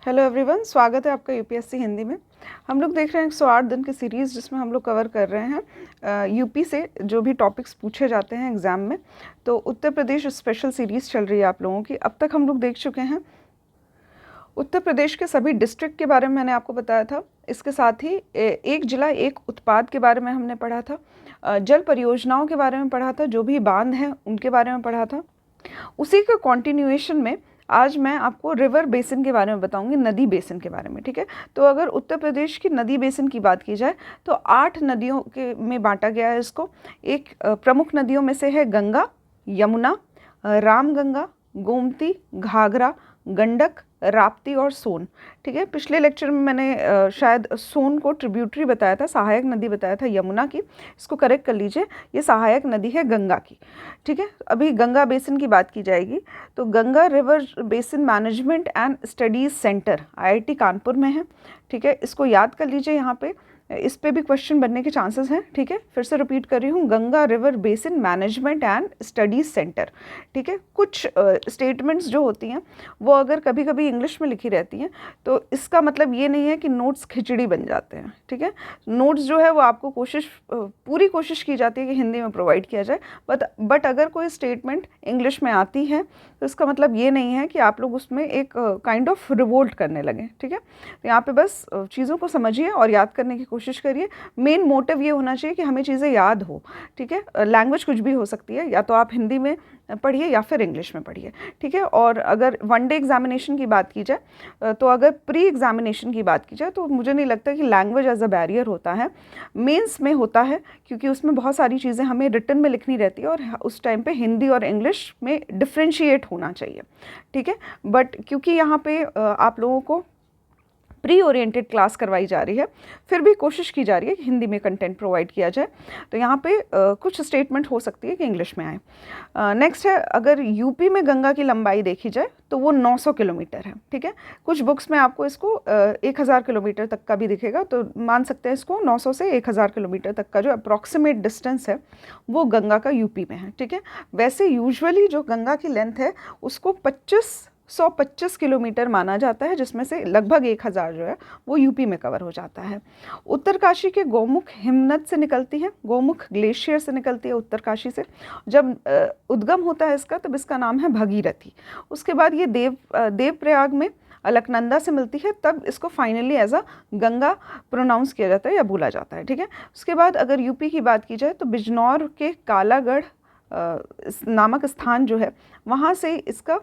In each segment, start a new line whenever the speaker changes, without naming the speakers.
Hello everyone, स्वागत है आपका यूपीएससी हिंदी में। हम लोग देख रहे हैं 108 दिन की सीरीज़ जिसमें हम लोग कवर कर रहे हैं यूपी से जो भी टॉपिक्स पूछे जाते हैं एग्ज़ाम में। तो उत्तर प्रदेश स्पेशल सीरीज़ चल रही है आप लोगों की। अब तक हम लोग देख चुके हैं उत्तर प्रदेश के सभी डिस्ट्रिक्ट के बारे में मैंने आपको बताया था। इसके साथ ही एक जिला एक उत्पाद के बारे में हमने पढ़ा था, जल परियोजनाओं के बारे में पढ़ा था, जो भी बांध हैं उनके बारे में पढ़ा था। उसी के कॉन्टिन्यूएशन में आज मैं आपको रिवर बेसिन के बारे में बताऊंगी, नदी बेसिन के बारे में। ठीक है, तो अगर उत्तर प्रदेश की नदी बेसिन की बात की जाए तो 8 नदियों के में बांटा गया है इसको। एक प्रमुख नदियों में से है गंगा, यमुना, रामगंगा, गोमती, घाघरा, गंडक, राप्ती और सोन। ठीक है, पिछले लेक्चर में मैंने शायद सोन को ट्रिब्यूटरी बताया था, सहायक नदी बताया था यमुना की। इसको करेक्ट कर लीजिए, ये सहायक नदी है गंगा की। ठीक है, अभी गंगा बेसिन की बात की जाएगी। तो Ganga river basin management and studies centre IIT Kanpur में है। ठीक है, इसको याद कर लीजिए, यहाँ पे इस पे भी क्वेश्चन बनने के चांसेस हैं। ठीक है, फिर से रिपीट कर रही हूँ, Ganga river basin management and studies centre. ठीक है, कुछ स्टेटमेंट्स जो होती हैं वो अगर कभी कभी इंग्लिश में लिखी रहती हैं तो इसका मतलब ये नहीं है कि नोट्स खिचड़ी बन जाते हैं। ठीक है, नोट्स जो है वो आपको पूरी कोशिश की जाती है कि हिंदी में प्रोवाइड किया जाए, बट अगर कोई स्टेटमेंट इंग्लिश में आती है तो इसका मतलब ये नहीं है कि आप लोग उसमें एक काइंड ऑफ रिवोल्ट करने लगें। ठीक है, तो यहाँ पे बस चीज़ों को समझिए और याद करने की कोशिश करिए। मेन मोटिव ये होना चाहिए कि हमें चीज़ें याद हो। ठीक है, लैंग्वेज कुछ भी हो सकती है, या तो आप हिंदी में पढ़िए या फिर इंग्लिश में पढ़िए। ठीक है, और अगर वन डे एग्जामिनेशन की बात की जाए तो अगर प्री एग्जामिनेशन की बात की जाए तो मुझे नहीं लगता कि लैंग्वेज एज अ बैरियर होता है। मेंस में होता है, क्योंकि उसमें बहुत सारी चीज़ें हमें रिटन में लिखनी रहती है और उस टाइम पे हिंदी और इंग्लिश में डिफ्रेंशिएट होना चाहिए। ठीक है, बट क्योंकि यहाँ पे आप लोगों को प्री ओरिएंटेड क्लास करवाई जा रही है, फिर भी कोशिश की जा रही है कि हिंदी में कंटेंट प्रोवाइड किया जाए। तो यहाँ पे कुछ स्टेटमेंट हो सकती है कि इंग्लिश में आए। नेक्स्ट है, अगर यूपी में गंगा की लंबाई देखी जाए तो वो 900 किलोमीटर है। ठीक है, कुछ बुक्स में आपको इसको 1000 किलोमीटर तक का भी दिखेगा, तो मान सकते हैं इसको 900 से 1000 किलोमीटर तक का जो अप्रॉक्सीमेट डिस्टेंस है वो गंगा का यूपी में है। ठीक है, वैसे यूजुअली जो गंगा की लेंथ है उसको 125 किलोमीटर माना जाता है, जिसमें से लगभग 1000 जो है वो यूपी में कवर हो जाता है। उत्तरकाशी के गौमुख हिमनद से निकलती है, गौमुख ग्लेशियर से निकलती है उत्तरकाशी से। जब उद्गम होता है इसका तब इसका नाम है भगीरथी। उसके बाद ये देवप्रयाग में अलकनंदा से मिलती है, तब इसको finally as a Ganga pronounce किया जाता है या बोला जाता है। ठीक है, उसके बाद अगर यूपी की बात की जाए तो बिजनौर के कालागढ़ नामक स्थान जो है वहाँ से इसका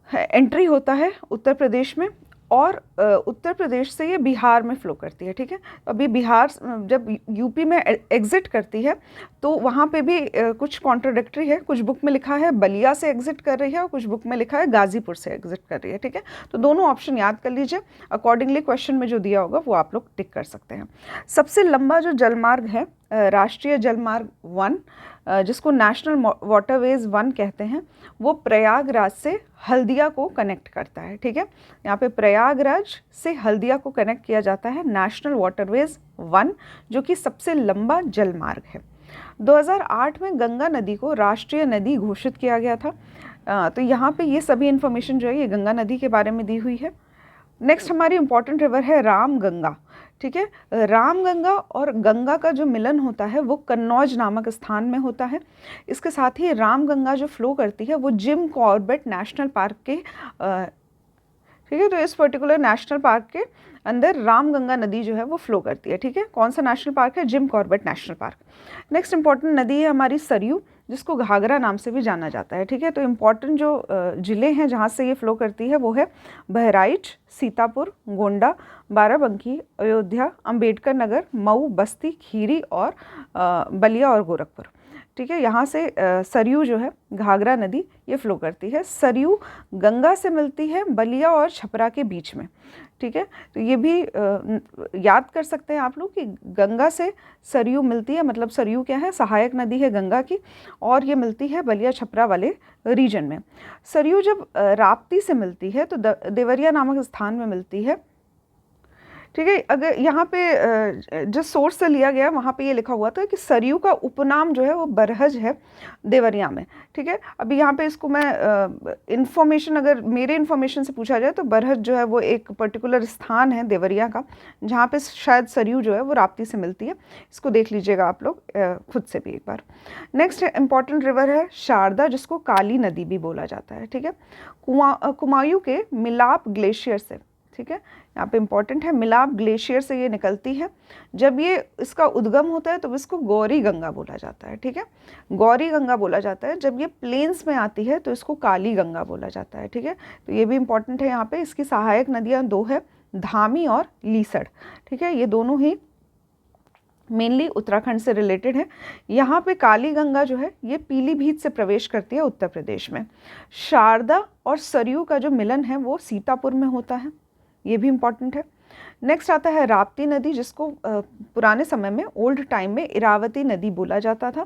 एंट्री होता है उत्तर प्रदेश में, और उत्तर प्रदेश से ये बिहार में फ्लो करती है। ठीक है, अभी बिहार जब यूपी में एग्जिट करती है तो वहाँ पे भी कुछ कॉन्ट्राडिक्टरी है। कुछ बुक में लिखा है बलिया से एग्जिट कर रही है और कुछ बुक में लिखा है गाजीपुर से एग्जिट कर रही है। ठीक है, तो दोनों ऑप्शन याद कर लीजिए, अकॉर्डिंगली क्वेश्चन में जो दिया होगा वो आप लोग टिक कर सकते हैं। सबसे लंबा जो जलमार्ग है राष्ट्रीय जलमार्ग 1, जिसको नेशनल वाटरवेज 1 कहते हैं, वो प्रयागराज से हल्दिया को कनेक्ट करता है। ठीक है, यहाँ पे प्रयागराज से हल्दिया को कनेक्ट किया जाता है नेशनल वाटरवेज 1, जो कि सबसे लंबा जलमार्ग है। 2008 में गंगा नदी को राष्ट्रीय नदी घोषित किया गया था। तो यहाँ पे ये सभी इन्फॉर्मेशन जो है ये गंगा नदी के बारे में दी हुई है। नेक्स्ट हमारी इंपॉर्टेंट रिवर है रामगंगा। ठीक है, रामगंगा और गंगा का जो मिलन होता है वो कन्नौज नामक स्थान में होता है। इसके साथ ही रामगंगा जो फ्लो करती है वो जिम कॉर्बेट नेशनल पार्क के ठीक है, तो इस पर्टिकुलर नेशनल पार्क के अंदर रामगंगा नदी जो है वो फ्लो करती है। ठीक है, कौन सा नेशनल पार्क है? Jim Corbett national park. Next important नदी है हमारी सरयू, जिसको घाघरा नाम से भी जाना जाता है। ठीक है, तो इम्पॉर्टेंट जो ज़िले हैं जहाँ से ये फ्लो करती है वो है बहराइच, सीतापुर, गोंडा, बाराबंकी, अयोध्या, अंबेडकर नगर, मऊ, बस्ती, खीरी और बलिया और गोरखपुर। ठीक है, यहाँ से सरयू जो है घाघरा नदी ये फ्लो करती है। सरयू गंगा से मिलती है बलिया और छपरा के बीच में। ठीक है, तो ये भी याद कर सकते हैं आप लोग कि गंगा से सरयू मिलती है, मतलब सरयू क्या है? सहायक नदी है गंगा की, और ये मिलती है बलिया छपरा वाले रीजन में। सरयू जब राप्ती से मिलती है तो देवरिया नामक स्थान में मिलती है। ठीक है। अगर यहाँ पे जिस सोर्स से लिया गया वहाँ पे ये लिखा हुआ था कि सरयू का उपनाम जो है वो बरहज है देवरिया में। ठीक है, अभी यहाँ पे इसको मैं इंफॉर्मेशन, अगर मेरे इन्फॉर्मेशन से पूछा जाए तो बरहज जो है वो एक पर्टिकुलर स्थान है देवरिया का, जहाँ पे शायद सरयू जो है वो राप्ती से मिलती है। इसको देख लीजिएगा आप लोग खुद से भी एक बार। नेक्स्ट इम्पॉर्टेंट रिवर है शारदा, जिसको काली नदी भी बोला जाता है। ठीक है, कुमायूं के मिलाप ग्लेशियर से, ठीक है, यहाँ पे इम्पॉर्टेंट है, मिलाप ग्लेशियर से ये निकलती है। जब ये इसका उद्गम होता है तो इसको गौरी गंगा बोला जाता है। ठीक है, गौरी गंगा बोला जाता है। जब ये प्लेन्स में आती है तो इसको काली गंगा बोला जाता है। ठीक है, तो ये भी इम्पॉर्टेंट है। यहाँ पे इसकी सहायक नदियाँ 2 है, धामी और लीसड़। ठीक है, ये दोनों ही मेनली उत्तराखंड से रिलेटेड है। यहाँ पे काली गंगा जो है ये पीलीभीत से प्रवेश करती है उत्तर प्रदेश में। शारदा और सरयू का जो मिलन है वो सीतापुर में होता है, ये भी इम्पॉर्टेंट है। नेक्स्ट आता है राप्ती नदी, जिसको पुराने समय में ओल्ड टाइम में इरावती नदी बोला जाता था।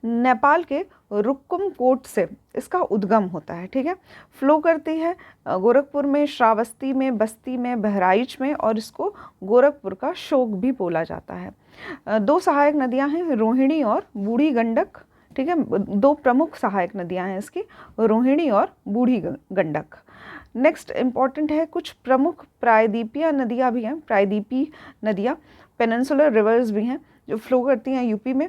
नेपाल के रुक्कुम कोट से इसका उद्गम होता है। ठीक है, फ्लो करती है गोरखपुर में, श्रावस्ती में, बस्ती में, बहराइच में, और इसको गोरखपुर का शोक भी बोला जाता है। 2 सहायक नदियां हैं, रोहिणी और बूढ़ी गंडक। ठीक है, 2 प्रमुख सहायक नदियां हैं इसकी, रोहिणी और बूढ़ी गंडक। नेक्स्ट इम्पॉर्टेंट है, कुछ प्रमुख प्रायद्वीपीय नदियाँ भी हैं, प्रायद्वीपीय नदियाँ, पेनिनसुलर रिवर्स भी हैं जो फ्लो करती हैं यूपी में,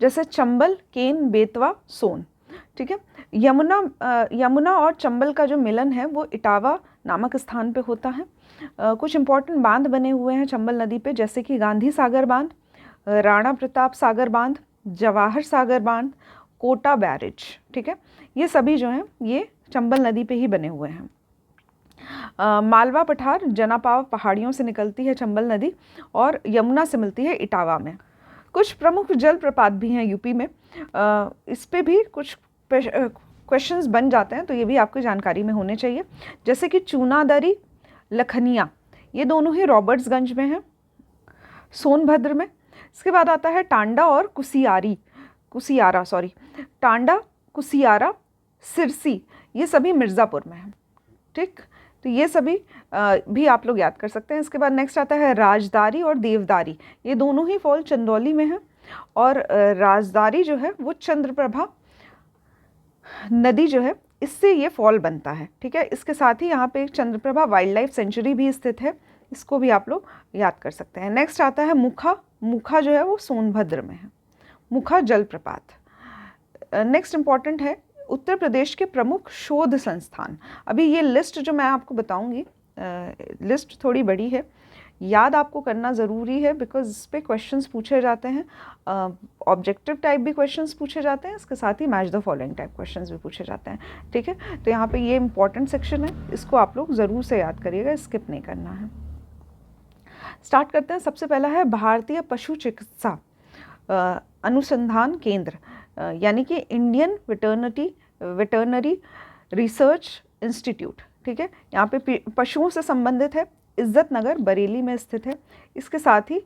जैसे चंबल, केन, बेतवा, सोन। ठीक है, यमुना और चंबल का जो मिलन है वो इटावा नामक स्थान पे होता है। कुछ इम्पॉर्टेंट बांध बने हुए हैं चंबल नदी पे, जैसे कि गांधी सागर बांध, राणा प्रताप सागर बांध, जवाहर सागर बांध, कोटा बैरेज। ठीक है, ये सभी जो हैं ये चंबल नदी पे ही बने हुए हैं। मालवा पठार जनापाव पहाड़ियों से निकलती है चंबल नदी, और यमुना से मिलती है इटावा में। कुछ प्रमुख जलप्रपात भी हैं यूपी में, इस पे भी कुछ क्वेश्चंस बन जाते हैं, तो ये भी आपकी जानकारी में होने चाहिए। जैसे कि चूनादरी, लखनिया, ये दोनों ही रॉबर्ट्सगंज में हैं, सोनभद्र में। इसके बाद आता है टांडा और टांडा, कुसियारा, सिरसी, ये सभी मिर्ज़ापुर में हैं। ठीक, तो ये सभी भी आप लोग याद कर सकते हैं। इसके बाद नेक्स्ट आता है राजदारी और देवदारी, ये दोनों ही फॉल चंदौली में हैं, और राजदारी जो है वो चंद्रप्रभा नदी जो है इससे ये फॉल बनता है। ठीक है, इसके साथ ही यहाँ पे एक चंद्रप्रभा वाइल्ड लाइफ सेंचुरी भी स्थित है, इसको भी आप लोग याद कर सकते हैं। नेक्स्ट आता है मुखा जो है वो सोनभद्र में है, मुखा जलप्रपात। नेक्स्ट इम्पॉर्टेंट है उत्तर प्रदेश के प्रमुख शोध संस्थान। अभी ये लिस्ट जो मैं आपको बताऊंगी, लिस्ट थोड़ी बड़ी है, याद आपको करना ज़रूरी है, बिकॉज इस पे क्वेश्चंस पूछे जाते हैं, ऑब्जेक्टिव टाइप भी क्वेश्चंस पूछे जाते हैं, इसके साथ ही match the following type questions भी पूछे जाते हैं। ठीक है, तो यहाँ पे ये इंपॉर्टेंट सेक्शन है, इसको आप लोग ज़रूर से याद करिएगा, स्किप नहीं करना है। स्टार्ट करते हैं। सबसे पहला है भारतीय पशु चिकित्सा अनुसंधान केंद्र, यानी कि इंडियन वेटरनरी रिसर्च इंस्टीट्यूट। ठीक है, यहाँ पे पशुओं से संबंधित है, इज्जतनगर बरेली में स्थित है। इसके साथ ही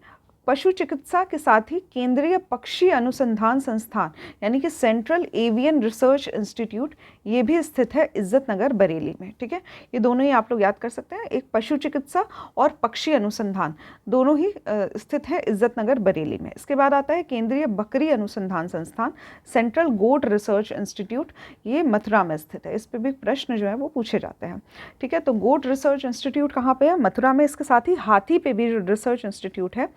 पशु चिकित्सा के साथ ही केंद्रीय पक्षी अनुसंधान संस्थान यानी कि सेंट्रल एवियन रिसर्च इंस्टीट्यूट, ये भी स्थित है इज्जतनगर बरेली में। ठीक है, ये दोनों ही आप लोग याद कर सकते हैं, एक पशु चिकित्सा और पक्षी अनुसंधान दोनों ही स्थित है इज्जतनगर बरेली में। इसके बाद आता है केंद्रीय बकरी अनुसंधान संस्थान, सेंट्रल गोट रिसर्च इंस्टीट्यूट, ये मथुरा में स्थित है। इस पर भी प्रश्न जो है वो पूछे जाते हैं। ठीक है, तो गोट रिसर्च इंस्टीट्यूट कहाँ पे है? मथुरा में। इसके साथ ही हाथी पे भी जो रिसर्च इंस्टीट्यूट है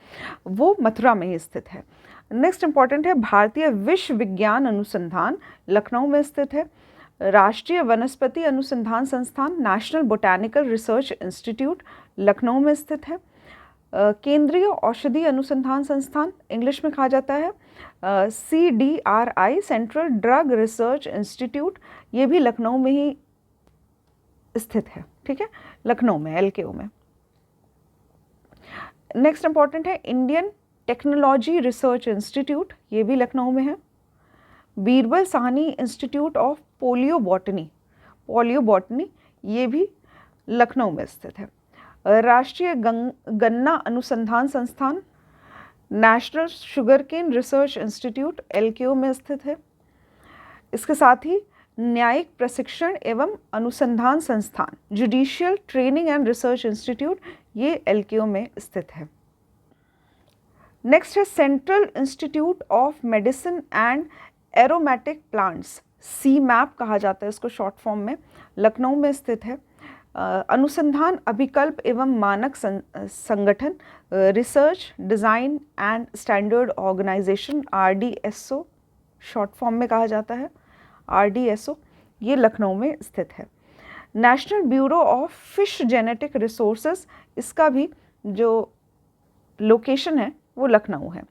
वो मथुरा में ही स्थित है। नेक्स्ट इंपॉर्टेंट है भारतीय विश्व विज्ञान अनुसंधान, लखनऊ में स्थित है। राष्ट्रीय वनस्पति अनुसंधान संस्थान, national botanical research institute, Lucknow में स्थित है। केंद्रीय औषधि अनुसंधान संस्थान, इंग्लिश में कहा जाता है CDRI, central drug research institute, ये भी लखनऊ में ही स्थित है। ठीक है, लखनऊ में, LKU में। नेक्स्ट इंपॉर्टेंट है इंडियन टेक्नोलॉजी रिसर्च इंस्टीट्यूट, ये भी लखनऊ में है। Birbal Sahni institute of polio botany, ये भी लखनऊ में स्थित है। राष्ट्रीय गन्ना अनुसंधान संस्थान, national sugarcane research institute, LKU में स्थित है। इसके साथ ही न्यायिक प्रशिक्षण एवं अनुसंधान संस्थान, judicial training and research institute, ये LKO में स्थित है। नेक्स्ट है central institute of medicine and aromatic plants, CMAP कहा जाता है इसको शॉर्ट फॉर्म में, लखनऊ में स्थित है। अनुसंधान अभिकल्प एवं मानक संगठन, research design and standard organisation, RDSO short form में कहा जाता है, RDSO, ये लखनऊ में स्थित है। National bureau of fish genetic resources, इसका भी जो लोकेशन है वो लखनऊ है।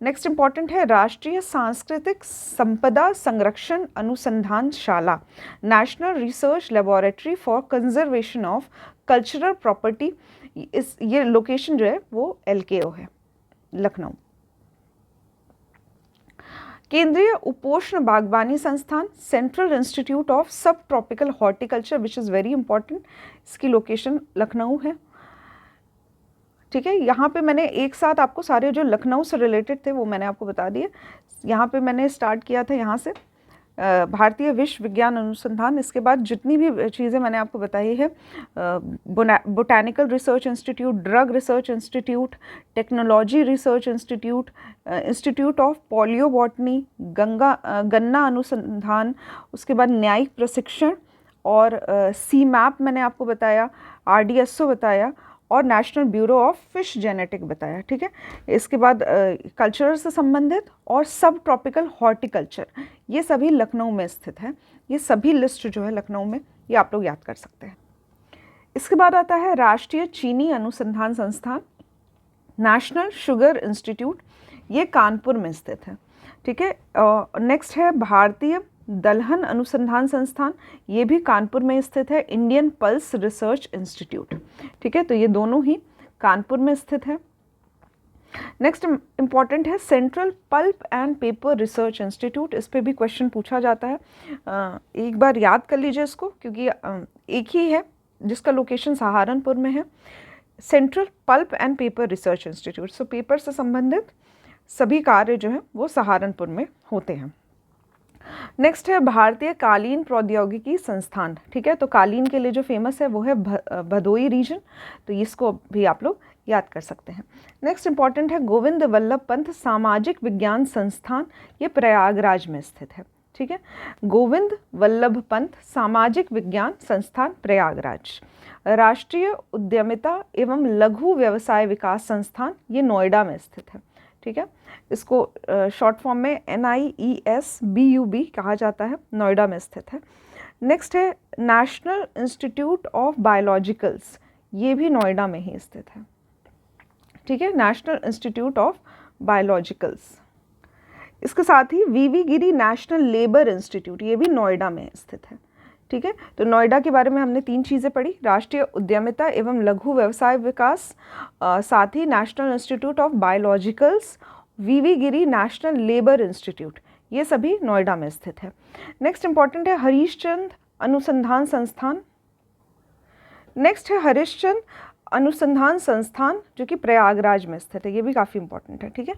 नेक्स्ट इंपॉर्टेंट है राष्ट्रीय सांस्कृतिक संपदा संरक्षण अनुसंधानशाला, national research laboratory for conservation of cultural property, ये लोकेशन जो है वो LKO है, लखनऊ। केंद्रीय उपोष्ण बागवानी संस्थान, सेंट्रल इंस्टीट्यूट ऑफ सब tropical horticulture which is very important, इसकी लोकेशन लखनऊ है। ठीक है, यहाँ पे मैंने एक साथ आपको सारे जो लखनऊ से रिलेटेड थे वो मैंने आपको बता दिए। यहाँ पे मैंने स्टार्ट किया था यहाँ से भारतीय विश्व विज्ञान अनुसंधान, इसके बाद जितनी भी चीज़ें मैंने आपको बताई है, botanical research institute, drug research institute, technology research institute, institute of palaeobotany, गन्ना अनुसंधान, उसके बाद न्यायिक प्रशिक्षण और CMAP मैंने आपको बताया, RDSO बताया और national bureau of fish genetic बताया। ठीक है, इसके बाद कल्चर से संबंधित और सब ट्रॉपिकल हॉर्टिकल्चर, ये सभी लखनऊ में स्थित है। ये सभी लिस्ट जो है लखनऊ में, ये आप लोग याद कर सकते हैं। इसके बाद आता है राष्ट्रीय चीनी अनुसंधान संस्थान, नेशनल शुगर इंस्टीट्यूट, ये कानपुर में स्थित है। ठीक है, नेक्स्ट है भारतीय दलहन अनुसंधान संस्थान, ये भी कानपुर में स्थित है, इंडियन पल्स रिसर्च इंस्टीट्यूट। ठीक है, तो ये दोनों ही कानपुर में स्थित है। नेक्स्ट इंपॉर्टेंट है central pulp and paper research institute, इस पे भी क्वेश्चन पूछा जाता है, एक बार याद कर लीजिए इसको, क्योंकि एक ही है जिसका लोकेशन सहारनपुर में है, central pulp and paper research institute. So paper से संबंधित सभी कार्य जो हैं वो सहारनपुर में होते हैं। नेक्स्ट है भारतीय कालीन प्रौद्योगिकी संस्थान। ठीक है, तो कालीन के लिए जो फेमस है वो है भदोई रीजन, तो इसको भी आप लोग याद कर सकते हैं। नेक्स्ट इंपॉर्टेंट है गोविंद वल्लभ पंत सामाजिक विज्ञान संस्थान, ये प्रयागराज में स्थित है। ठीक है, गोविंद वल्लभ पंत सामाजिक विज्ञान संस्थान प्रयागराज। राष्ट्रीय उद्यमिता एवं लघु व्यवसाय विकास संस्थान, ये नोएडा में स्थित है। ठीक है, इसको शॉर्ट फॉर्म में NIESBUB कहा जाता है, नोएडा में स्थित है। नेक्स्ट है नेशनल इंस्टीट्यूट ऑफ बायोलॉजिकल्स, ये भी नोएडा में ही स्थित है। ठीक है, नेशनल इंस्टीट्यूट ऑफ बायोलॉजिकल्स। इसके साथ ही VV Giri national labour institute, ये भी नोएडा में स्थित है। ठीक है, तो नोएडा के बारे में हमने 3 चीज़ें पढ़ी, राष्ट्रीय उद्यमिता एवं लघु व्यवसाय विकास, साथ ही national institute of biologicals, VV Giri national labour institute, ये सभी नोएडा में स्थित है। नेक्स्ट इंपॉर्टेंट है हरीशचंद अनुसंधान संस्थान। नेक्स्ट है हरीशचंद अनुसंधान संस्थान जो कि प्रयागराज में स्थित है, ये भी काफ़ी इंपॉर्टेंट है। ठीक है,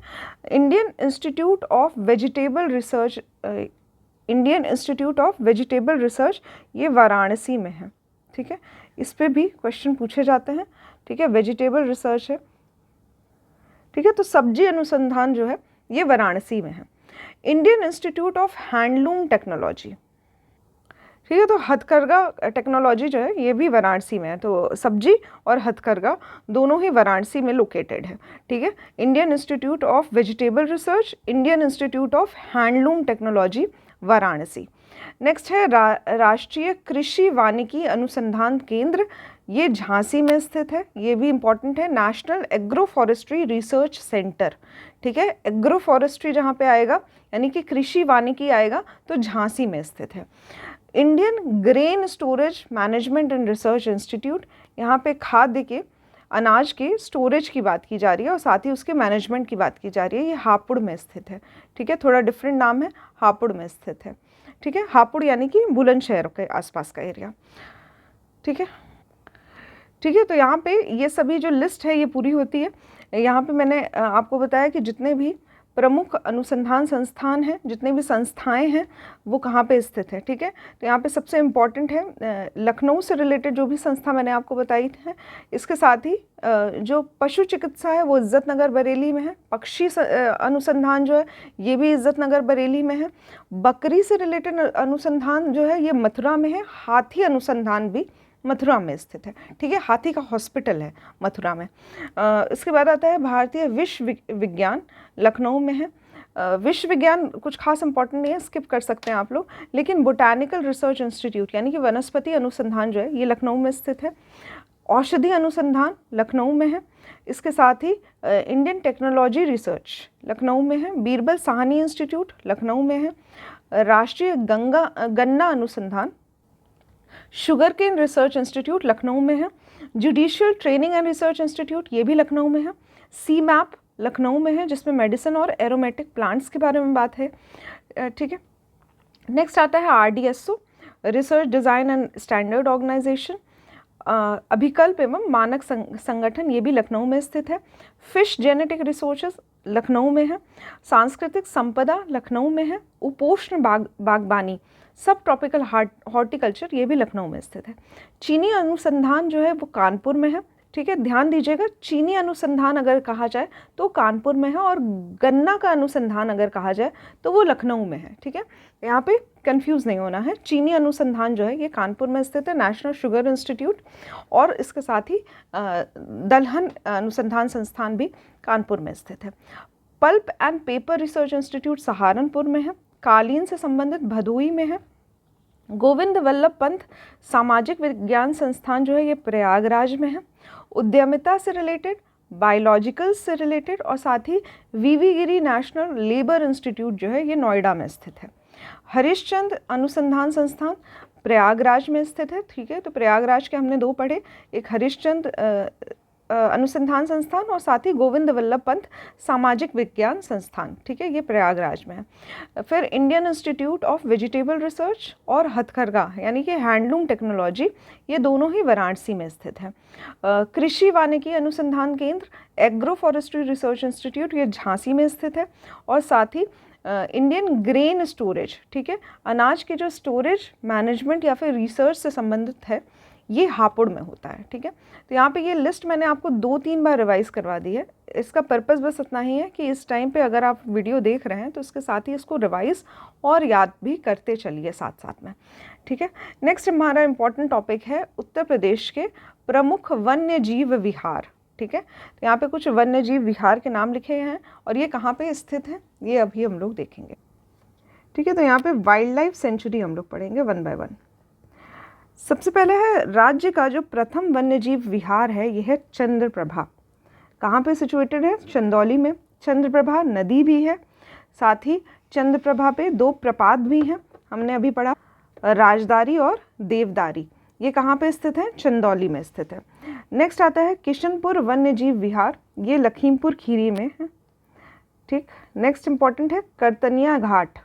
Indian institute of vegetable research, Indian institute of vegetable research, ये वाराणसी में है। ठीक है, इस पे भी क्वेश्चन पूछे जाते हैं। ठीक है, वेजिटेबल रिसर्च है। ठीक है, तो सब्जी अनुसंधान जो है ये वाराणसी में है। Indian institute of handloom technology, ठीक है, तो हथकरघा टेक्नोलॉजी जो है ये भी वाराणसी में है, तो सब्जी और हथकरघा दोनों ही वाराणसी में लोकेटेड है। ठीक है, Indian institute of vegetable research, Indian institute of handloom technology, Varanasi. Next है राष्ट्रीय कृषि वानिकी अनुसंधान केंद्र, ये झांसी में स्थित है, ये भी इम्पॉर्टेंट है। National agro forestry research centre, ठीक है, एग्रो फॉरेस्ट्री जहाँ पे आएगा यानी कि कृषि वानिकी आएगा तो झांसी में स्थित है। Indian grain storage management and research institute, यहाँ पे खाद्य के अनाज के स्टोरेज की बात की जा रही है और साथ ही उसके मैनेजमेंट की बात की जा रही है, ये हापुड़ में स्थित है। ठीक है, थोड़ा डिफरेंट नाम है, हापुड़ में स्थित है। ठीक है, हापुड़ यानी कि बुलंदशहर के आसपास का एरिया। ठीक है, ठीक है, तो यहाँ पे ये सभी जो लिस्ट है ये पूरी होती है। यहाँ पे मैंने आपको बताया कि जितने भी प्रमुख अनुसंधान संस्थान हैं, जितने भी संस्थाएं हैं वो कहाँ पे स्थित है, ठीक है। तो यहाँ पे सबसे इम्पॉर्टेंट है लखनऊ से रिलेटेड जो भी संस्था मैंने आपको बताई है। इसके साथ ही जो पशु चिकित्सा है वो इज्जत नगर बरेली में है। पक्षी अनुसंधान जो है ये भी इज्जत नगर बरेली में है। बकरी से रिलेटेड अनुसंधान जो है ये मथुरा में है। हाथी अनुसंधान भी मथुरा में स्थित है, ठीक है। हाथी का हॉस्पिटल है मथुरा में। इसके बाद आता है भारतीय विश्व विज्ञान, लखनऊ में है। विश्व विज्ञान कुछ खास इंपॉर्टेंट नहीं है, स्किप कर सकते हैं आप लोग। लेकिन बोटानिकल रिसर्च इंस्टीट्यूट यानी कि वनस्पति अनुसंधान जो है ये लखनऊ में स्थित है। औषधि अनुसंधान लखनऊ में है। इसके साथ ही इंडियन टेक्नोलॉजी रिसर्च लखनऊ में है। बीरबल साहनी इंस्टीट्यूट लखनऊ में है। राष्ट्रीय गन्ना अनुसंधान sugar cane research institute Lucknow में है। Judicial training and research institute ये भी लखनऊ में है। सी मैप लखनऊ में है, जिसमें मेडिसिन और एरोमेटिक प्लांट्स के बारे में बात है, ठीक है। नेक्स्ट आता है RDSO, research design and standard organisation. अभिकल्प एवं मानक संगठन ये भी लखनऊ में स्थित है। फिश जेनेटिक रिसोर्सेज लखनऊ में है। सांस्कृतिक संपदा लखनऊ में है। उपोष्ण बागबानी सब ट्रॉपिकल हॉर्टिकल्चर ये भी लखनऊ में स्थित है। चीनी अनुसंधान जो है वो कानपुर में है, ठीक है। ध्यान दीजिएगा, चीनी अनुसंधान अगर कहा जाए तो कानपुर में है, और गन्ना का अनुसंधान अगर कहा जाए तो वो लखनऊ में है, ठीक है। यहाँ पे कंफ्यूज नहीं होना है। चीनी अनुसंधान जो है ये कानपुर में स्थित है, नेशनल शुगर इंस्टीट्यूट, और इसके साथ ही दलहन अनुसंधान संस्थान भी कानपुर में स्थित है। Pulp and paper research institute Saharanpur में है। कालीन से संबंधित भदोही में है। गोविंद वल्लभ पंत सामाजिक विज्ञान संस्थान जो है ये प्रयागराज में है। उद्यमिता से रिलेटेड, बायोलॉजिकल से रिलेटेड, और साथ ही वीवी गिरी नेशनल लेबर इंस्टीट्यूट जो है ये नोएडा में स्थित है। हरिश्चंद्र अनुसंधान संस्थान प्रयागराज में स्थित है, ठीक है। तो प्रयागराज के हमने दो पढ़े, एक हरिश्चंद्र अनुसंधान संस्थान और साथ ही गोविंद वल्लभ पंत सामाजिक विज्ञान संस्थान, ठीक है, ये प्रयागराज में है। फिर Indian institute of vegetable research और हथकरघा यानी कि हैंडलूम टेक्नोलॉजी ये दोनों ही वाराणसी में स्थित है। कृषि वानिकी अनुसंधान केंद्र एग्रो फॉरेस्ट्री रिसर्च इंस्टीट्यूट ये झांसी में स्थित है। और साथ ही इंडियन ग्रेन स्टोरेज, ठीक है, अनाज के जो स्टोरेज मैनेजमेंट या फिर रिसर्च से संबंधित है ये हापुड़ में होता है, ठीक है। तो यहाँ पे ये लिस्ट मैंने आपको 2-3 बार रिवाइज करवा दी है। इसका पर्पस बस इतना ही है कि इस टाइम पे अगर आप वीडियो देख रहे हैं तो इसके साथ ही इसको रिवाइज और याद भी करते चलिए साथ साथ में, ठीक है। नेक्स्ट हमारा इम्पॉर्टेंट टॉपिक है उत्तर प्रदेश के प्रमुख वन्य जीव विहार, ठीक है। तो यहाँ पे कुछ वन्य जीव विहार के नाम लिखे हैं और ये कहाँ पे स्थित है ये अभी हम लोग देखेंगे, ठीक है। तो यहाँ पे वाइल्ड लाइफ सेंचुरी हम लोग पढ़ेंगे 1 बाय 1। सबसे पहले है राज्य का जो प्रथम वन्यजीव विहार है यह है चंद्रप्रभा। कहाँ पे सिचुएटेड है? चंदौली में। चंद्रप्रभा नदी भी है, साथ ही चंद्रप्रभा पे 2 प्रपात भी हैं, हमने अभी पढ़ा, राजदारी और देवदारी। ये कहाँ पे स्थित है? चंदौली में स्थित है। नेक्स्ट आता है किशनपुर वन्यजीव विहार, ये लखीमपुर खीरी में है, ठीक। नेक्स्ट इंपॉर्टेंट है करतनिया घाट,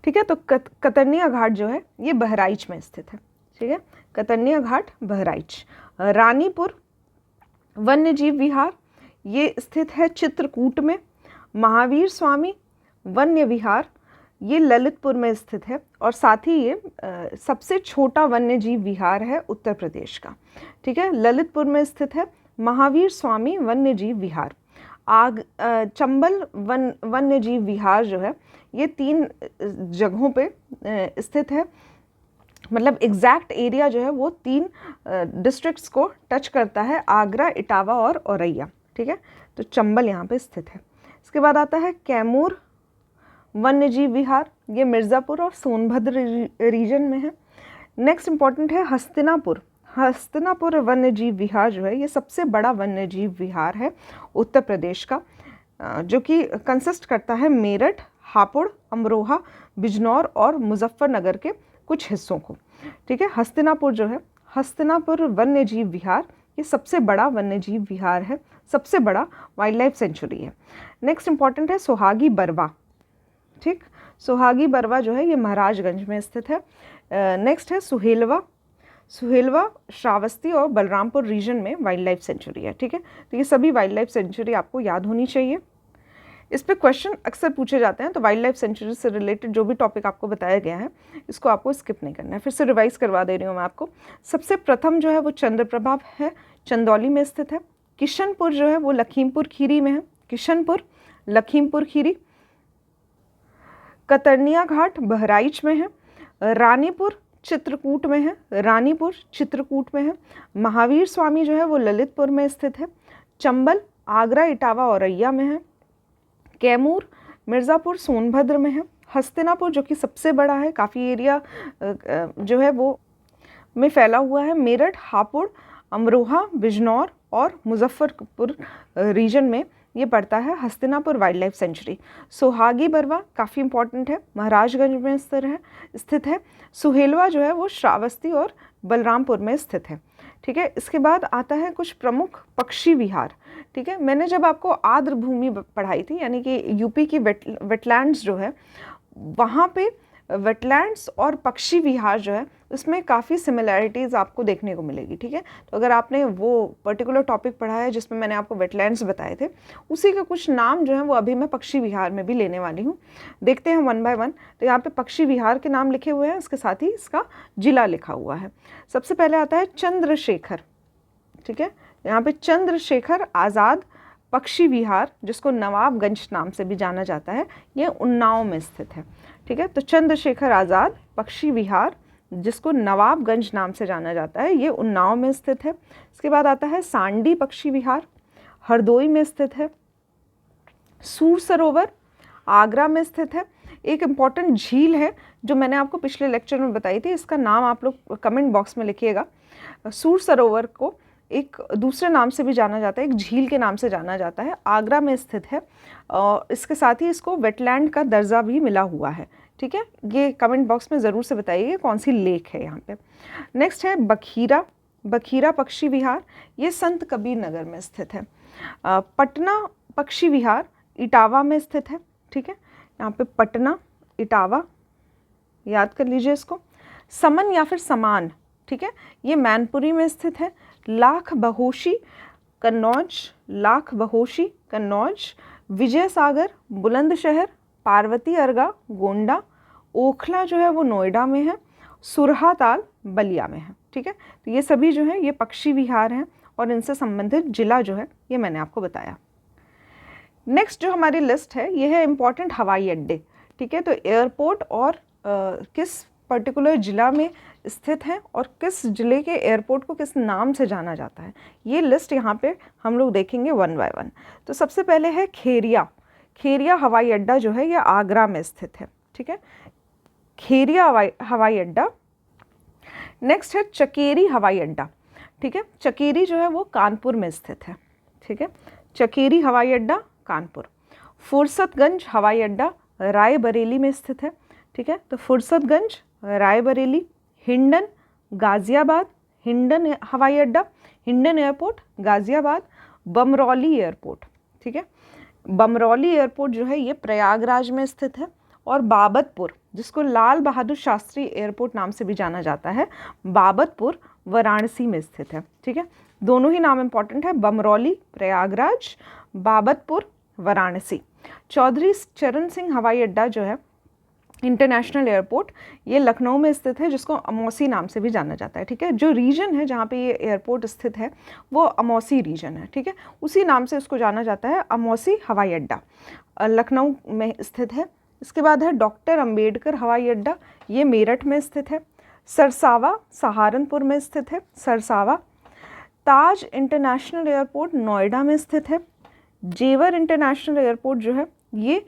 ठीक है। तो कतरनिया घाट जो है ये बहराइच में स्थित है, ठीक है। कतरनिया घाट बहराइच। रानीपुर वन्यजीव विहार ये स्थित है चित्रकूट में। महावीर स्वामी वन्य विहार ये ललितपुर में स्थित है, और साथ ही ये सबसे छोटा वन्यजीव विहार है उत्तर प्रदेश का, ठीक है। ललितपुर में स्थित है महावीर स्वामी वन्यजीव विहार। चंबल वन्यजीव विहार जो है ये 3 जगहों पे स्थित है, मतलब एग्जैक्ट एरिया जो है वो 3 डिस्ट्रिक्ट्स को टच करता है, आगरा, इटावा और औरैया, ठीक है। तो चंबल यहाँ पे स्थित है। इसके बाद आता है कैमूर वन्यजीव विहार, ये मिर्ज़ापुर और सोनभद्र रीजन में है। नेक्स्ट इंपॉर्टेंट है हस्तिनापुर। हस्तिनापुर वन्यजीव विहार जो है ये सबसे बड़ा वन्यजीव विहार है उत्तर प्रदेश का, जो कि कंसिस्ट करता है मेरठ, हापुड़, अमरोहा, बिजनौर और मुजफ्फरनगर के कुछ हिस्सों को, ठीक है। हस्तिनापुर जो है, हस्तिनापुर वन्यजीव विहार ये सबसे बड़ा वन्यजीव विहार है, सबसे बड़ा वाइल्ड लाइफ सेंचुरी है। नेक्स्ट इंपॉर्टेंट है सोहागी बरवा, ठीक। सोहागी बरवा जो है ये महाराजगंज में स्थित है। नेक्स्ट है सुहेलवा। सुहेलवा श्रावस्ती और बलरामपुर रीजन में वाइल्ड लाइफ सेंचुरी है, ठीक है। तो ये सभी वाइल्ड लाइफ सेंचुरी आपको याद होनी चाहिए। इस पे क्वेश्चन अक्सर पूछे जाते हैं, तो वाइल्ड लाइफ सेंचुरी से रिलेटेड जो भी टॉपिक आपको बताया गया है इसको आपको स्किप नहीं करना है। फिर से रिवाइज करवा दे रही हूँ मैं आपको। सबसे प्रथम जो है वो चंद्रप्रभा है, चंदौली में स्थित है। किशनपुर जो है वो लखीमपुर खीरी में है, किशनपुर लखीमपुर खीरी। कतरनिया घाट बहराइच में है। रानीपुर चित्रकूट में है, रानीपुर चित्रकूट में है। महावीर स्वामी जो है वो ललितपुर में स्थित है। चंबल आगरा इटावा औरैया में है। कैमूर मिर्ज़ापुर सोनभद्र में है। हस्तिनापुर जो कि सबसे बड़ा है, काफ़ी एरिया जो है वो में फैला हुआ है। मेरठ हापुड़ अमरोहा बिजनौर और मुजफ्फरपुर रीजन में ये पड़ता है Hastinapur wild life sanctuary. Sohagi Barwa काफ़ी इंपॉर्टेंट है, महाराजगंज में स्थित है। सुहेलवा जो है वो श्रावस्ती और बलरामपुर में स्थित है। ठीक है, इसके बाद आता है कुछ प्रमुख पक्षी विहार। ठीक है, मैंने जब आपको आर्द्र भूमि पढ़ाई थी, यानी कि यूपी की वेटलैंड्स जो है वहाँ पे वेटलैंड्स और पक्षी विहार जो है उसमें काफ़ी सिमिलैरिटीज़ आपको देखने को मिलेगी। ठीक है, तो अगर आपने वो पर्टिकुलर टॉपिक पढ़ा है जिसमें मैंने आपको वेटलैंड्स बताए थे, उसी के कुछ नाम जो हैं वो अभी मैं पक्षी विहार में भी लेने वाली हूँ। देखते हैं वन बाय वन। तो यहाँ पे पक्षी विहार के नाम लिखे हुए हैं, इसके साथ ही इसका जिला लिखा हुआ है। सबसे पहले आता है चंद्रशेखर। ठीक है, यहाँ पे चंद्रशेखर आज़ाद पक्षी विहार, जिसको नवाबगंज नाम से भी जाना जाता है, ये उन्नाव में स्थित है। ठीक है, तो चंद्रशेखर आज़ाद पक्षी विहार जिसको नवाबगंज नाम से जाना जाता है, ये उन्नाव में स्थित है। इसके बाद आता है सांडी पक्षी विहार, हरदोई में स्थित है। सूर सरोवर आगरा में स्थित है। एक इम्पॉर्टेंट झील है जो मैंने आपको पिछले लेक्चर में बताई थी, इसका नाम आप लोग कमेंट बॉक्स में लिखिएगा। सूर सरोवर को एक दूसरे नाम से भी जाना जाता है, एक झील के नाम से जाना जाता है, आगरा में स्थित है। और इसके साथ ही इसको वेटलैंड का दर्जा भी मिला हुआ है। ठीक है, ये कमेंट बॉक्स में ज़रूर से बताइए कौन सी लेक है यहाँ पे। नेक्स्ट है बखीरा, बखीरा पक्षी विहार, ये संत कबीर नगर में स्थित है। पटना पक्षी विहार इटावा में स्थित है। ठीक है, यहाँ पे पटना इटावा याद कर लीजिए इसको। समन या फिर समान, ठीक है, ये मैनपुरी में स्थित है। लाख बहोशी कन्नौज, लाख बहोशी कन्नौज। विजय सागर बुलंदशहर, पार्वती अर्गा गोंडा। ओखला जो है वो नोएडा में है। सुरहा ताल बलिया में है। ठीक है, तो ये सभी जो है ये पक्षी विहार हैं और इनसे संबंधित जिला जो है ये मैंने आपको बताया। नेक्स्ट जो हमारी लिस्ट है ये है इम्पॉर्टेंट हवाई अड्डे। ठीक है, तो एयरपोर्ट और किस पर्टिकुलर जिला में स्थित हैं और किस जिले के एयरपोर्ट को किस नाम से जाना जाता है, ये लिस्ट यहाँ पे हम लोग देखेंगे वन बाय वन। तो सबसे पहले है खेरिया, खेरिया हवाई अड्डा जो है ये आगरा में स्थित है। ठीक है, खेरिया हवाई अड्डा। नेक्स्ट है चकेरी हवाई अड्डा। ठीक है, चकेरी जो है वो कानपुर में स्थित है। ठीक है, चकेरी हवाई अड्डा कानपुर। फुर्सतगंज हवाई अड्डा रायबरेली में स्थित है। ठीक है, तो फुर्सतगंज रायबरेली। हिंडन गाज़ियाबाद, हिंडन हवाई अड्डा, हिंडन एयरपोर्ट गाज़ियाबाद। बमरौली एयरपोर्ट, ठीक है, बमरौली एयरपोर्ट जो है ये प्रयागराज में स्थित है। और बाबतपुर, जिसको लाल बहादुर शास्त्री एयरपोर्ट नाम से भी जाना जाता है, बाबतपुर वाराणसी में स्थित है। ठीक है, दोनों ही नाम इंपॉर्टेंट है, बमरौली प्रयागराज, बाबतपुर वाराणसी। चौधरी चरण सिंह हवाई अड्डा जो है इंटरनेशनल एयरपोर्ट, ये लखनऊ में स्थित है, जिसको अमौसी नाम से भी जाना जाता है। ठीक है, जो रीजन है जहाँ पे ये एयरपोर्ट स्थित है वो अमौसी रीजन है। ठीक है, उसी नाम से इसको जाना जाता है, अमौसी हवाई अड्डा लखनऊ में स्थित है। इसके बाद है डॉक्टर अंबेडकर हवाई अड्डा, ये मेरठ में स्थित है। सरसावा सहारनपुर में स्थित है, सरसावा। ताज इंटरनेशनल एयरपोर्ट नोएडा में स्थित है। जेवर इंटरनेशनल एयरपोर्ट जो है ये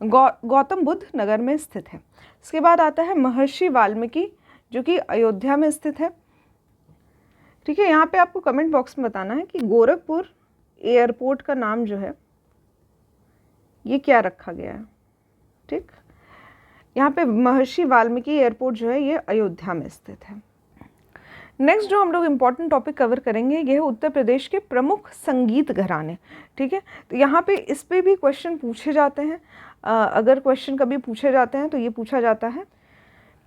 गौतम बुद्ध नगर में स्थित है। इसके बाद आता है महर्षि वाल्मीकि जो कि अयोध्या में स्थित है। ठीक है, यहाँ पे आपको कमेंट बॉक्स में बताना है कि गोरखपुर एयरपोर्ट का नाम जो है ये क्या रखा गया है। ठीक, यहाँ पे महर्षि वाल्मीकि एयरपोर्ट जो है ये अयोध्या में स्थित है। नेक्स्ट जो हम लोग इम्पॉर्टेंट टॉपिक कवर करेंगे ये है उत्तर प्रदेश के प्रमुख संगीत घराने। ठीक है, तो यहाँ पे इस पे भी क्वेश्चन पूछे जाते हैं। अगर क्वेश्चन कभी पूछे जाते हैं तो ये पूछा जाता है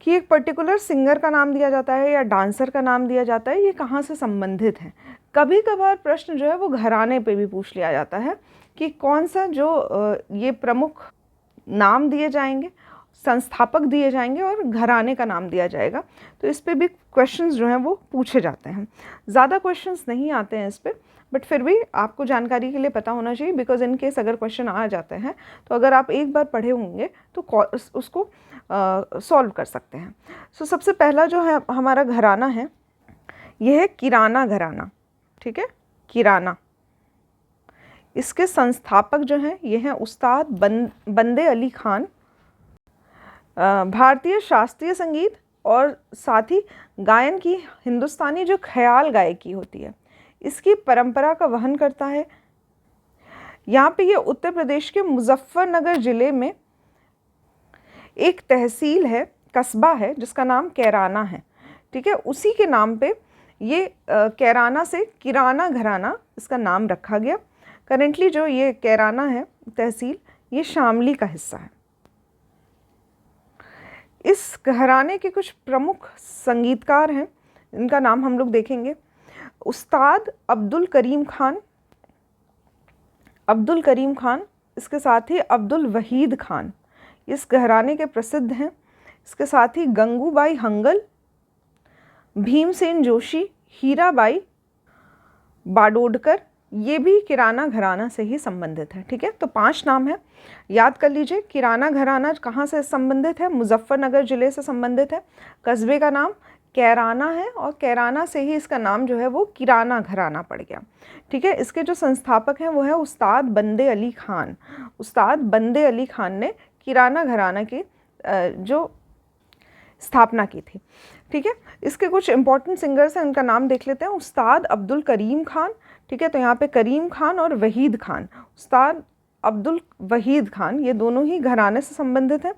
कि एक पर्टिकुलर सिंगर का नाम दिया जाता है या डांसर का नाम दिया जाता है, ये कहाँ से संबंधित है। कभी कभार प्रश्न जो है वो घराने पे भी पूछ लिया जाता है कि कौन सा जो ये प्रमुख नाम दिए जाएंगे, संस्थापक दिए जाएंगे और घराने का नाम दिया जाएगा। तो इस पे भी क्वेश्चंस जो हैं वो पूछे जाते हैं। ज़्यादा क्वेश्चंस नहीं आते हैं इस पे, बट फिर भी आपको जानकारी के लिए पता होना चाहिए, बिकॉज इन केस अगर क्वेश्चन आ जाते हैं तो अगर आप एक बार पढ़े होंगे तो उसको सॉल्व कर सकते हैं। सो सबसे पहला जो है हमारा घराना है, यह है किराना घराना। ठीक है, किराना। इसके संस्थापक जो हैं ये हैं उस्ताद बंदे अली खान। भारतीय शास्त्रीय संगीत और साथ ही गायन की हिंदुस्तानी जो ख्याल गायकी होती है, इसकी परंपरा का वहन करता है। यहाँ पे ये उत्तर प्रदेश के मुजफ्फरनगर ज़िले में एक तहसील है, कस्बा है, जिसका नाम कैराना है। ठीक है, उसी के नाम पे ये कैराना से किराना घराना इसका नाम रखा गया। करेंटली जो ये कैराना है तहसील, ये शामली का हिस्सा है। इस घराने के कुछ प्रमुख संगीतकार हैं, इनका नाम हम लोग देखेंगे। उस्ताद अब्दुल करीम खान, इसके साथ ही अब्दुल वहीद खान, इस घराने के प्रसिद्ध हैं। इसके साथ ही गंगूबाई हंगल, भीमसेन जोशी, हीराबाई बाडोडकर, ये भी किराना घराना से ही संबंधित है। ठीक है, तो 5 नाम है, याद कर लीजिए। किराना घराना कहाँ से संबंधित है? मुजफ्फरनगर ज़िले से संबंधित है। कस्बे का नाम कैराना है और कैराना से ही इसका नाम जो है वो किराना घराना पड़ गया। ठीक है, इसके जो संस्थापक हैं वो है उस्ताद बंदे अली खान। उस्ताद बंदे अली खान ने किराना घराना की जो स्थापना की थी। ठीक है, इसके कुछ इंपॉर्टेंट सिंगर्स हैं, उनका नाम देख लेते हैं। उस्ताद अब्दुल करीम खान। ठीक है, तो यहाँ पे करीम खान और वहीद खान, उस्ताद अब्दुल वहीद खान, ये दोनों ही घराने से संबंधित हैं।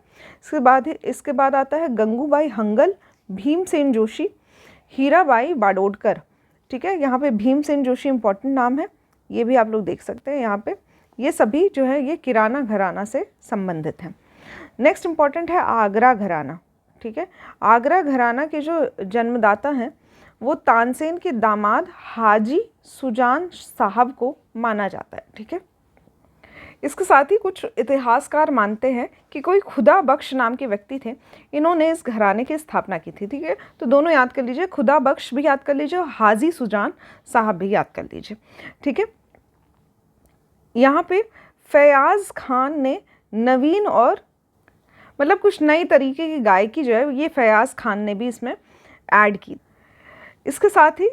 इसके बाद आता है गंगूबाई हंगल, भीमसेन जोशी, हीराबाई बाडोडकर। ठीक है, यहाँ पे भीमसेन जोशी इंपॉर्टेंट नाम है, ये भी आप लोग देख सकते हैं यहाँ पे। ये सभी जो है ये किराना घराना से संबंधित हैं। नेक्स्ट इंपॉर्टेंट है आगरा घराना। ठीक है, आगरा घराना के जो जन्मदाता हैं वो तानसेन के दामाद हाजी सुजान साहब को माना जाता है। ठीक है, इसके साथ ही कुछ इतिहासकार मानते हैं कि कोई खुदा बख्श नाम के व्यक्ति थे, इन्होंने इस घराने की स्थापना की थी। ठीक है, तो दोनों याद कर लीजिए, खुदा बख्श भी याद कर लीजिए और हाजी सुजान साहब भी याद कर लीजिए। ठीक है, यहाँ पे फयाज खान ने नवीन और मतलब कुछ नई तरीके की गायकी जो है ये फयाज खान ने भी इसमें ऐड की। इसके साथ ही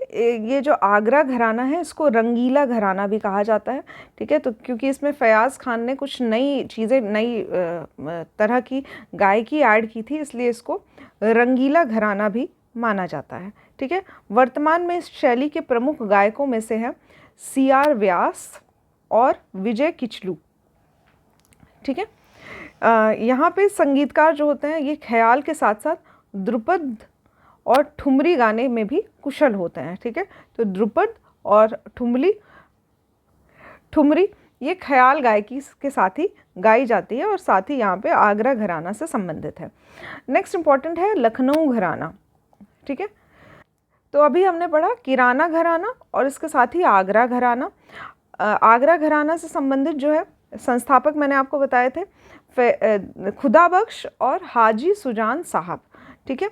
ये जो आगरा घराना है इसको रंगीला घराना भी कहा जाता है। ठीक है, तो क्योंकि इसमें फयाज खान ने कुछ नई चीज़ें, नई तरह की गायकी ऐड की थी, इसलिए इसको रंगीला घराना भी माना जाता है। ठीक है, वर्तमान में इस शैली के प्रमुख गायकों में से हैं CR व्यास और विजय किचलू। ठीक है, यहाँ पे संगीतकार जो होते हैं ये ख्याल के साथ साथ ध्रुपद और ठुमरी गाने में भी कुशल होते हैं। ठीक है, तो ध्रुपद और ठुमरी ये ख्याल गायकी के साथ ही गाई जाती है और साथ ही यहाँ पे आगरा घराना से संबंधित है। नेक्स्ट इंपॉर्टेंट है लखनऊ घराना। ठीक है, तो अभी हमने पढ़ा किराना घराना और इसके साथ ही आगरा घराना। आगरा घराना से संबंधित जो है संस्थापक मैंने आपको बताए थे खुदा बख्श और हाजी सुजान साहब। ठीक है,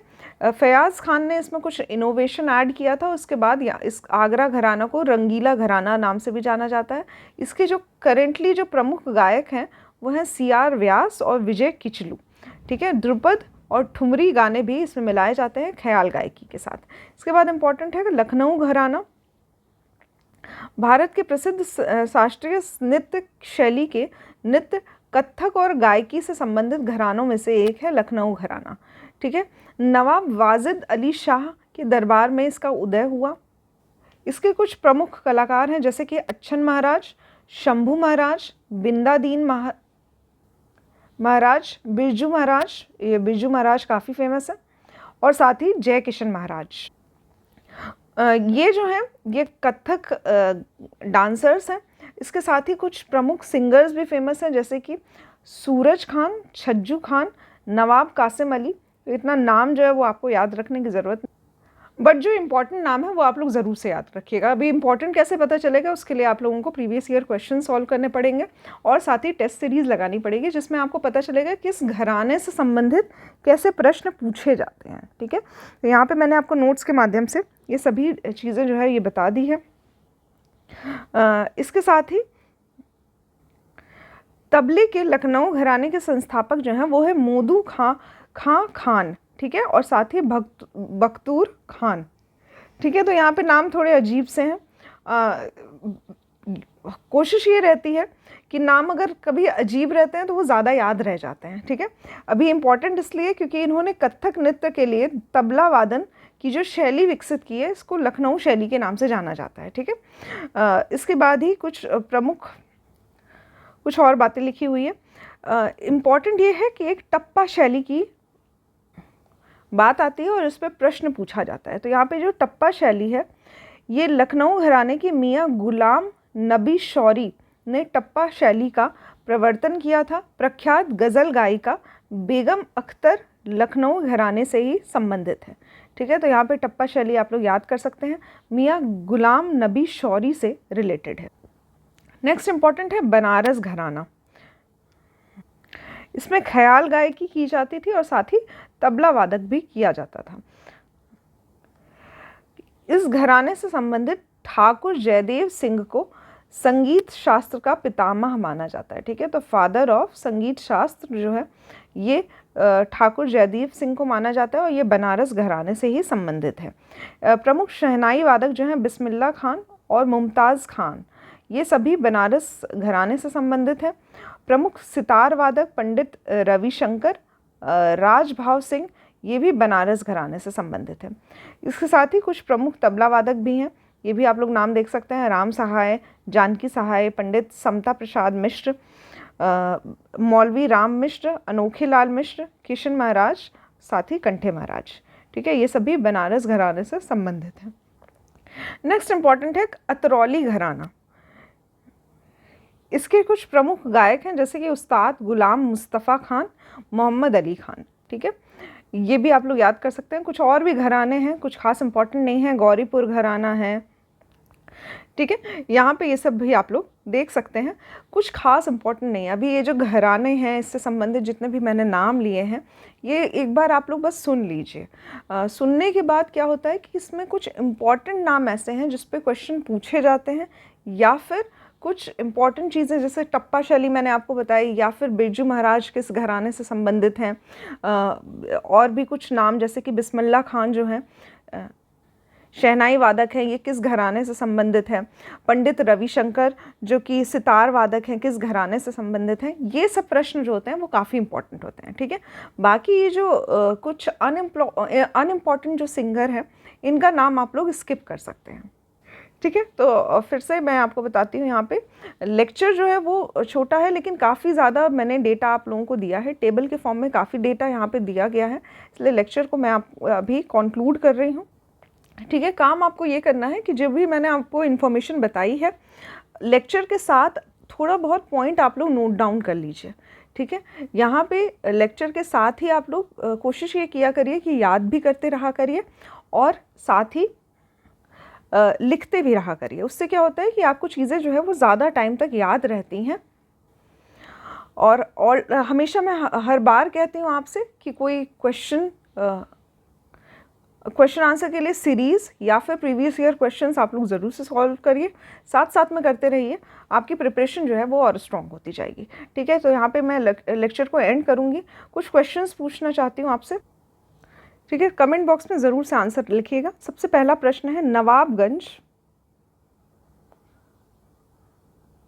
फयाज खान ने इसमें कुछ इनोवेशन ऐड किया था। उसके बाद इस आगरा घराना को रंगीला घराना नाम से भी जाना जाता है। इसके जो करेंटली जो प्रमुख गायक हैं वो हैं CR व्यास और विजय किचलू। ठीक है, ध्रुपद और ठुमरी गाने भी इसमें मिलाए जाते हैं ख्याल गायकी के साथ। इसके बाद इम्पॉर्टेंट है लखनऊ घराना। भारत के प्रसिद्ध शास्त्रीय नृत्य शैली के नृत्य, कथक और गायकी से संबंधित घरानों में से एक है लखनऊ घराना। ठीक है, नवाब वाजिद अली शाह के दरबार में इसका उदय हुआ। इसके कुछ प्रमुख कलाकार हैं जैसे कि अच्छन महाराज, शंभू महाराज, बिंदादीन महाराज, बिरजू महाराज, ये बिरजू महाराज काफ़ी फेमस है, और साथ ही जय किशन महाराज। ये जो है ये कथक डांसर्स हैं। इसके साथ ही कुछ प्रमुख सिंगर्स भी फेमस हैं जैसे कि सूरज खान, छज्जू खान, नवाब कासिम अली। तो इतना नाम जो है वो आपको याद रखने की ज़रूरत नहीं। बट जो इम्पॉर्टेंट नाम है वो आप लोग ज़रूर से याद रखिएगा। अभी इम्पॉर्टेंट कैसे पता चलेगा, उसके लिए आप लोगों को प्रीवियस ईयर क्वेश्चन सॉल्व करने पड़ेंगे और साथ ही टेस्ट सीरीज़ लगानी पड़ेगी, जिसमें आपको पता चलेगा किस घराने से संबंधित कैसे प्रश्न पूछे जाते हैं। ठीक है, तो यहाँ पे मैंने आपको नोट्स के माध्यम से ये सभी चीज़ें जो है ये बता दी है। इसके साथ ही तबले के लखनऊ घराने के संस्थापक जो हैं वो है मोदू खान, ठीक है, और साथ ही बख्तूर खान। ठीक है, तो यहाँ पे नाम थोड़े अजीब से हैं। कोशिश ये रहती है कि नाम अगर कभी अजीब रहते हैं तो वो ज़्यादा याद रह जाते हैं। ठीक है, अभी इम्पॉर्टेंट इसलिए क्योंकि इन्होंने कथक नृत्य के लिए तबला वादन की जो शैली विकसित की है, इसको लखनऊ शैली के नाम से जाना जाता है। ठीक है, इसके बाद ही कुछ प्रमुख कुछ और बातें लिखी हुई है। इम्पॉर्टेंट ये है कि एक टप्पा शैली की बात आती है और इस पर प्रश्न पूछा जाता है। तो यहाँ पे जो टप्पा शैली है, ये लखनऊ घराने की मियाँ गुलाम नबी शौरी ने टप्पा शैली का प्रवर्तन किया था। प्रख्यात गज़ल गायिका बेगम अख्तर लखनऊ घराने से ही संबंधित है। ठीक है, तो यहाँ पे टप्पा शैली आप लोग याद कर सकते हैं, मियाँ गुलाम नबी शौरी से रिलेटेड है। नेक्स्ट इम्पॉर्टेंट है बनारस घराना। इसमें ख्याल गायकी की जाती थी और साथ ही तबला वादक भी किया जाता था। इस घराने से संबंधित ठाकुर जयदेव सिंह को संगीत शास्त्र का पितामह माना जाता है। ठीक है, तो फादर ऑफ संगीत शास्त्र जो है ये ठाकुर जयदेव सिंह को माना जाता है और ये बनारस घराने से ही संबंधित है। प्रमुख शहनाई वादक जो हैं बिस्मिल्लाह खान और मुमताज़ खान, ये सभी बनारस घराने से संबंधित है। प्रमुख सितार वादक पंडित रविशंकर राजभाव सिंह, ये भी बनारस घराने से संबंधित है। इसके साथ ही कुछ प्रमुख तबला वादक भी हैं, ये भी आप लोग नाम देख सकते हैं, राम सहाय, जानकी सहाय, पंडित समता प्रसाद मिश्र, मौलवी राम मिश्र, अनोखे लाल मिश्र, किशन महाराज, साथ ही कंठे महाराज। ठीक है, ये सभी बनारस घराने से संबंधित हैं। नेक्स्ट इम्पॉर्टेंट है अतरौली घराना। इसके कुछ प्रमुख गायक हैं जैसे कि उस्ताद गुलाम मुस्तफ़ा खान, मोहम्मद अली खान। ठीक है, ये भी आप लोग याद कर सकते हैं। कुछ और भी घराने हैं, कुछ खास इंपॉर्टेंट नहीं है, गौरीपुर घराना है। ठीक है, यहाँ पे ये सब भी आप लोग देख सकते हैं, कुछ खास इंपॉर्टेंट नहीं है। अभी ये जो घराने हैं इससे संबंधित जितने भी मैंने नाम लिए हैं, ये एक बार आप लोग बस सुन लीजिए। सुनने के बाद क्या होता है कि इसमें कुछ इम्पॉर्टेंट नाम ऐसे हैं जिस पे क्वेश्चन पूछे जाते हैं, या फिर कुछ इम्पॉर्टेंट चीज़ें जैसे टप्पा शैली मैंने आपको बताई, या फिर बिरजू महाराज किस घराने से संबंधित हैं, और भी कुछ नाम जैसे कि बिस्मिल्लाह खान जो हैं शहनाई वादक हैं, ये किस घराने से संबंधित है। पंडित रविशंकर जो कि सितार वादक हैं, किस घराने से संबंधित हैं। ये सब प्रश्न जो होते हैं वो काफ़ी इंपॉर्टेंट होते हैं। ठीक है, बाकी ये जो कुछ अनइम्पॉर्टेंट जो सिंगर हैं, इनका नाम आप लोग स्किप कर सकते हैं। ठीक है, तो फिर से मैं आपको बताती हूँ, यहाँ पे लेक्चर जो है वो छोटा है लेकिन काफ़ी ज़्यादा मैंने डेटा आप लोगों को दिया है, टेबल के फॉर्म में काफ़ी डेटा यहाँ पे दिया गया है, इसलिए लेक्चर को मैं आप अभी कंक्लूड कर रही हूँ। ठीक है, काम आपको ये करना है कि जो भी मैंने आपको इन्फॉर्मेशन बताई है, लेक्चर के साथ थोड़ा बहुत पॉइंट आप लोग नोट डाउन कर लीजिए। ठीक है, यहाँ पे लेक्चर के साथ ही आप लोग कोशिश ये किया करिए कि याद भी करते रहा करिए और साथ ही लिखते भी रहा करिए। उससे क्या होता है कि आपको चीज़ें जो है वो ज़्यादा टाइम तक याद रहती हैं। और हमेशा मैं हर बार कहती हूँ आपसे कि कोई क्वेश्चन आंसर के लिए सीरीज़ या फिर प्रीवियस ईयर क्वेश्चंस आप लोग ज़रूर से सॉल्व करिए, साथ साथ में करते रहिए, आपकी प्रिपरेशन जो है वो और स्ट्रॉन्ग होती जाएगी। ठीक है, तो यहाँ पे मैं लेक्चर को एंड करूँगी। कुछ क्वेश्चंस पूछना चाहती हूँ आपसे। ठीक है, कमेंट बॉक्स में ज़रूर से आंसर लिखिएगा। सबसे पहला प्रश्न है, नवाबगंज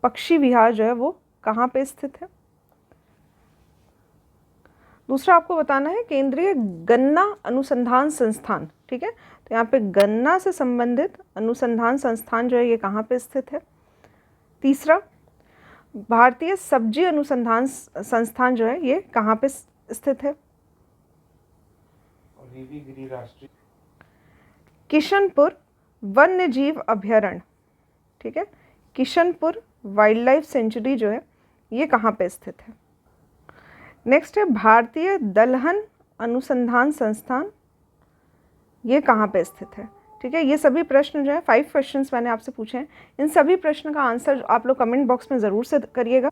पक्षी विहार जो है वो कहाँ पे स्थित है। दूसरा आपको बताना है केंद्रीय गन्ना अनुसंधान संस्थान। ठीक है, तो यहाँ पे गन्ना से संबंधित अनुसंधान संस्थान जो है ये कहाँ पे स्थित है। तीसरा, भारतीय सब्जी अनुसंधान संस्थान जो है ये कहाँ पे स्थित है। किशनपुर वन्य जीव अभयारण्य, ठीक है, किशनपुर वाइल्ड लाइफ सेंचुरी जो है ये कहाँ पे स्थित है। नेक्स्ट है भारतीय दलहन अनुसंधान संस्थान, ये कहाँ पे स्थित है। ठीक है, ये सभी प्रश्न जो है 5 क्वेश्चंस मैंने आपसे पूछे हैं, इन सभी प्रश्न का आंसर आप लोग कमेंट बॉक्स में ज़रूर से करिएगा।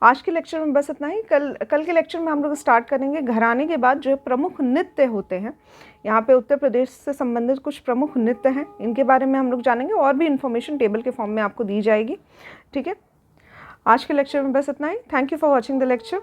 आज के लेक्चर में बस इतना ही। कल के लेक्चर में हम लोग स्टार्ट करेंगे घराने के बाद जो प्रमुख नृत्य होते हैं। यहाँ पे उत्तर प्रदेश से संबंधित कुछ प्रमुख नृत्य हैं, इनके बारे में हम लोग जानेंगे और भी इन्फॉर्मेशन टेबल के फॉर्म में आपको दी जाएगी। ठीक है, आज के लेक्चर में बस इतना ही। Thank you for watching the lecture.